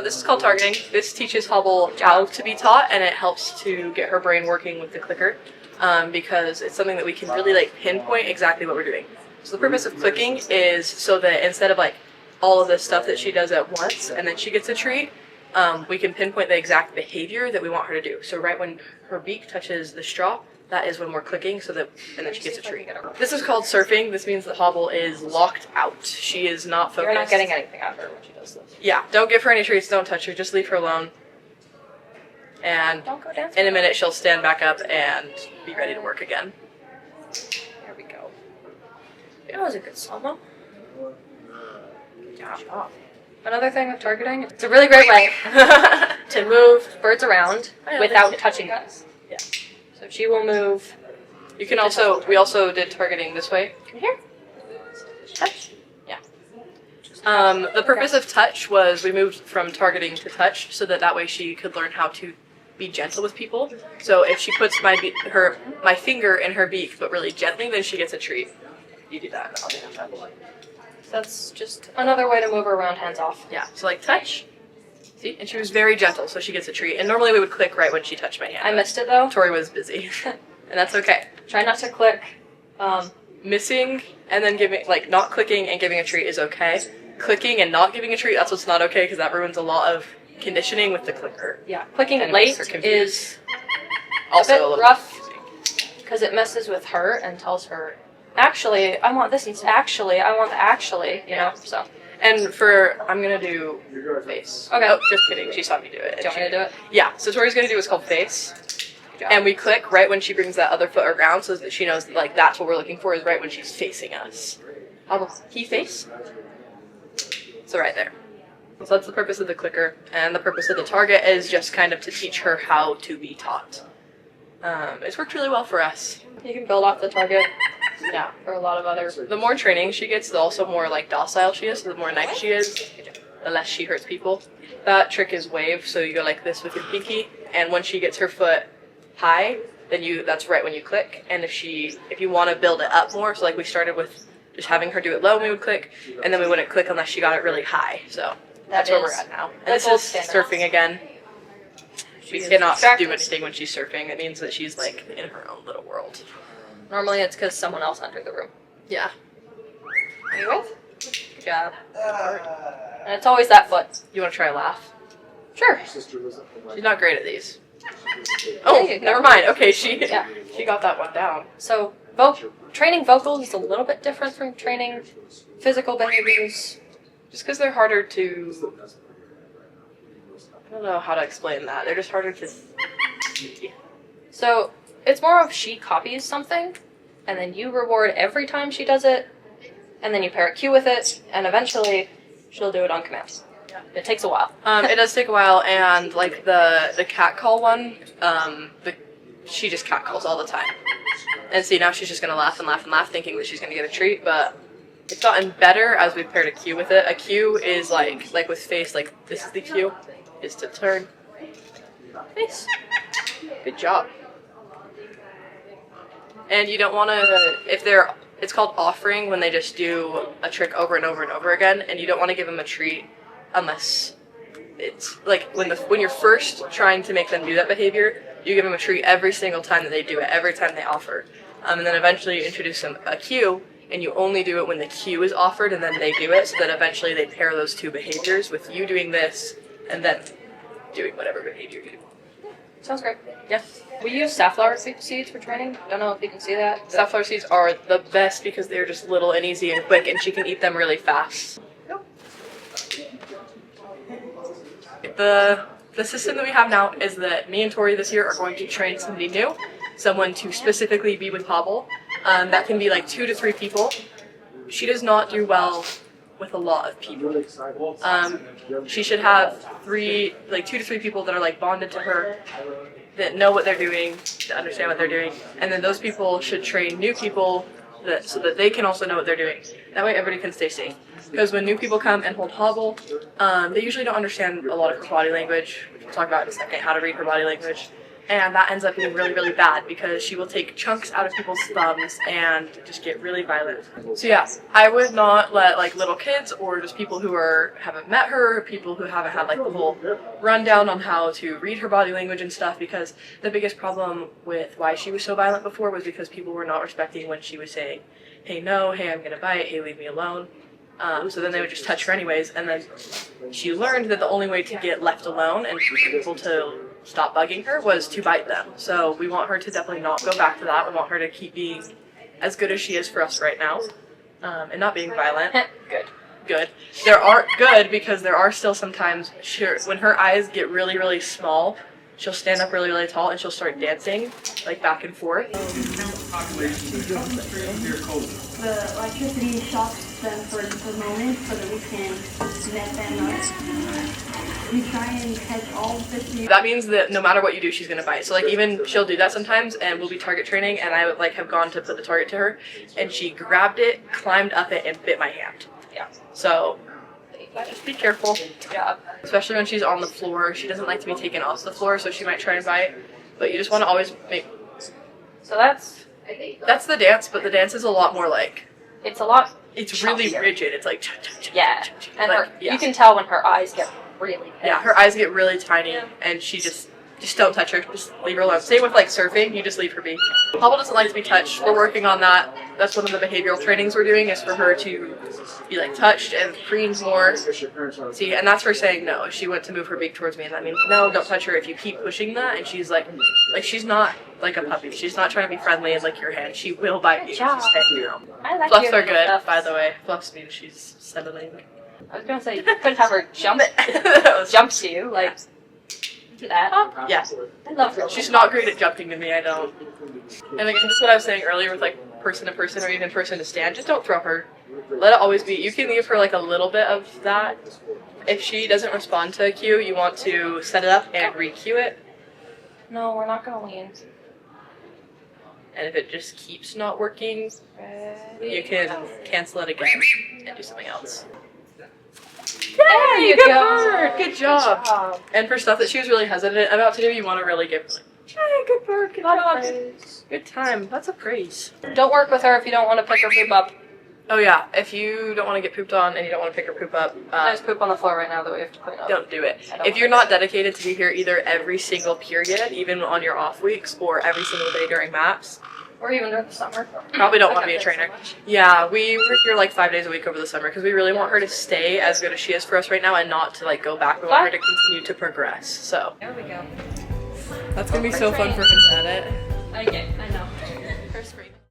this is called targeting. This teaches Hobble how to be taught, and it helps to get her brain working with the clicker because it's something that we can really like pinpoint exactly what we're doing. So the purpose of clicking is so that instead of like all of this stuff that she does at once and then she gets a treat, we can pinpoint the exact behavior that we want her to do. So right when her beak touches the straw, that is when we're clicking, and then she gets a treat. This is called surfing. This means that Hobble is locked out. She is not focused. You're not getting anything out of her when she does this. Yeah, don't give her any treats, don't touch her, just leave her alone. And Don't go dancing. in a minute she'll stand back up and be ready to work again. There we go. That was a good solo. Good job. Another thing with targeting, it's a really great way to move birds around without touching them. Yeah. So she will move. You can also, we also did targeting this way. Come here. Touch. Yeah. The purpose of touch was we moved from targeting to touch so that way she could learn how to be gentle with people. So if she puts my finger in her beak but really gently, then she gets a treat. You do that, I'll do that. So that's just another way to move her around, hands off. Yeah, so like touch. See? And she was very gentle, so she gets a treat. And normally we would click right when she touched my hand. I missed it though. Tori was busy. And that's okay. Try not to click. Missing and then giving, like not clicking and giving a treat is okay. Clicking and not giving a treat, that's what's not okay because that ruins a lot of conditioning with the clicker. Yeah, clicking And late makes her is also a bit little rough confusing. because it messes with her and tells her, actually, I want this, and actually, I want the actually, you know, so. And I'm gonna do face. Okay. Oh, just kidding. She saw me do it. Do you want me to do it? Yeah. So Tori's gonna do what's called face. And we click right when she brings that other foot around so that she knows that, like, that's what we're looking for is right when she's facing us. Key face. So right there. So that's the purpose of the clicker. And the purpose of the target is just kind of to teach her how to be taught. It's worked really well for us. You can build off the target. Yeah. For a lot of other. The more training she gets, the also more like docile she is. So the more nice she is, the less she hurts people. That trick is wave. So you go like this with your pinky, and when she gets her foot high, then that's right when you click. And if you want to build it up more, so like we started with just having her do it low, and we would click, and then we wouldn't click unless she got it really high. So that's where we're at now. And this is surfing again. She cannot do anything when she's surfing. It means that she's like in her own little world. Normally it's because someone else entered the room. Yeah. Are you with? Good job. And it's always that foot. You want to try a laugh? Sure. She's not great at these. Oh, never mind. Okay, she got that one down. So training vocals is a little bit different from training physical behaviors. Just because they're harder to... I don't know how to explain that. They're just harder to see. So it's more of she copies something, and then you reward every time she does it, and then you pair a cue with it, and eventually she'll do it on command. Yeah. It takes a while. It does take a while, and like the cat call one, she just cat calls all the time. And see, now she's just gonna laugh and laugh and laugh, thinking that she's gonna get a treat, but it's gotten better as we've paired a cue with it. A cue is like with face, like this is the cue, is to turn. Face. Good job. And you don't want to, it's called offering when they just do a trick over and over and over again, and you don't want to give them a treat unless it's like when you're first trying to make them do that behavior, you give them a treat every single time that they do it, every time they offer. And then eventually you introduce them a cue, and you only do it when the cue is offered, and then they do it, so that eventually they pair those two behaviors with you doing this, and then doing whatever behavior you do. Sounds great. Yeah. We use safflower seeds for training. Don't know if you can see that. Safflower seeds are the best because they're just little and easy and quick, and she can eat them really fast. The system that we have now is that me and Tori this year are going to train somebody new, someone to specifically be with Hobble. That can be like 2 to 3 people. She does not do well with a lot of people. She should have 2 to 3 people that are like bonded to her, that know what they're doing, that understand what they're doing, and then those people should train new people so that they can also know what they're doing. That way everybody can stay safe. Because when new people come and hold Hobble, they usually don't understand a lot of her body language, which we'll talk about in a second, how to read her body language. And that ends up being really, really bad because she will take chunks out of people's thumbs and just get really violent. So yeah, I would not let like little kids or just people who haven't met her, people who haven't had like the whole rundown on how to read her body language and stuff, because the biggest problem with why she was so violent before was because people were not respecting when she was saying, hey no, hey I'm gonna bite, hey leave me alone. So then they would just touch her anyways, and then she learned that the only way to get left alone and for people to stop bugging her was to bite them. So we want her to definitely not go back to that. We want her to keep being as good as she is for us right now, and not being violent. Good. There are good because there are still sometimes when her eyes get really, really small, she'll stand up really, really tall and she'll start dancing like back and forth. The electricity shocks them for just a moment so that we can vet them up. We try and catch all 50. That means that no matter what you do, she's gonna bite. So like even she'll do that sometimes, and we'll be target training, and I would like have gone to put the target to her, and she grabbed it, climbed up it, and bit my hand. Yeah. So just be careful. Yeah. Especially when she's on the floor. She doesn't like to be taken off the floor, so she might try and bite. But you just want to always make. So that's the dance, but the dance is a lot more like. it's a lot. It's really chunkier. rigid. It's like. Yeah, and like, her, you can tell when her eyes get really big. Yeah, her eyes get really tiny, and she just don't touch her. Just leave her alone. Same with like surfing. You just leave her be. Hobble doesn't like to be touched. We're working on that. That's one of the behavioral trainings we're doing, is for her to be like touched and preened more. See, and that's her saying no. If she went to move her beak towards me, and that means no, don't touch her. If you keep pushing that, and she's like she's not like a puppy. She's not trying to be friendly and lick your hand. She will bite you. Good job. Just say no. I like Fluffs your are little good, stuff. by the way. Fluffs means she's settling. I was gonna say you could have her jump to you like do that. Yeah. I love her. She's not great at jumping to me, I don't. And again, just what I was saying earlier with like person to person or even person to stand, just don't throw her. Let it always be. You can leave her like a little bit of that. If she doesn't respond to a cue, you want to set it up and re-cue it. No, we're not gonna lean. And if it just keeps not working, you can cancel it again and do something else. There you good go. bird. Good job. And for stuff that she was really hesitant about to do, you want to really give her like, hey, good bird, good job. Good time. That's a praise. Don't work with her if you don't want to pick her poop up. Oh yeah, if you don't want to get pooped on and you don't want to pick her poop up, There's poop on the floor right now that we have to clean up. don't do it. I don't If you're want not dedicated to be here either every single period, even on your off weeks, or every single day during maps, Or even during the summer. probably don't want to I be a got this trainer. so much. Yeah, we were here like 5 days a week over the summer because we really want her to stay as good as she is for us right now and not to like go back. We want her to continue to progress. So There we go. that's gonna be so fun for him to edit.